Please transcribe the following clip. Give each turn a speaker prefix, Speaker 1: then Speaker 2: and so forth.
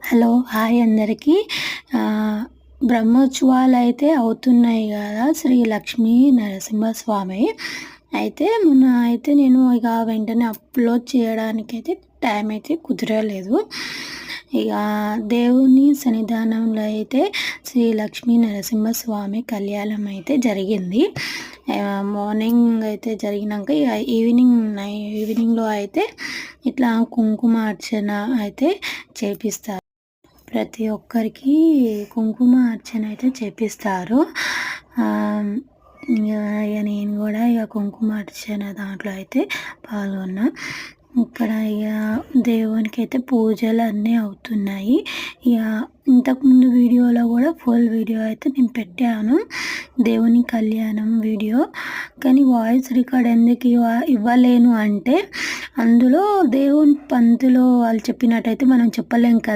Speaker 1: Hello hi అందరికీ. బ్రహ్మోత్సవాలు అయితే అవుతున్నాయి కదా, శ్రీ లక్ష్మీ నరసింహస్వామి. అయితే మొన్న అయితే నేను ఇక వెంటనే అప్లోడ్ చేయడానికైతే టైం అయితే కుదరలేదు. ఇక దేవుని సన్నిధానంలో అయితే శ్రీ లక్ష్మీ నరసింహస్వామి కళ్యాణం అయితే జరిగింది. మార్నింగ్ అయితే జరిగినాక ఇక ఈవినింగ్లో అయితే ఇట్లా కుంకుమ అర్చన అయితే చేపిస్తారు. ప్రతి ఒక్కరికి కుంకుమ అర్చన అయితే చేపిస్తారు. ఇక నేను కూడా ఇక కుంకుమ అర్చన దాంట్లో అయితే పాల్గొన్నా. ఇక్కడ ఇక దేవునికి అయితే పూజలు అన్నీ అవుతున్నాయి. ఇక ఇంతకుముందు వీడియోలో కూడా ఫుల్ వీడియో అయితే నేను పెట్టాను, దేవుని కళ్యాణం వీడియో. కానీ వాయిస్ రికార్డ్ ఎందుకు ఇవ్వలేను అంటే, అందులో దేవుని పంతులు వాళ్ళు చెప్పినట్టయితే మనం చెప్పలేం కదా.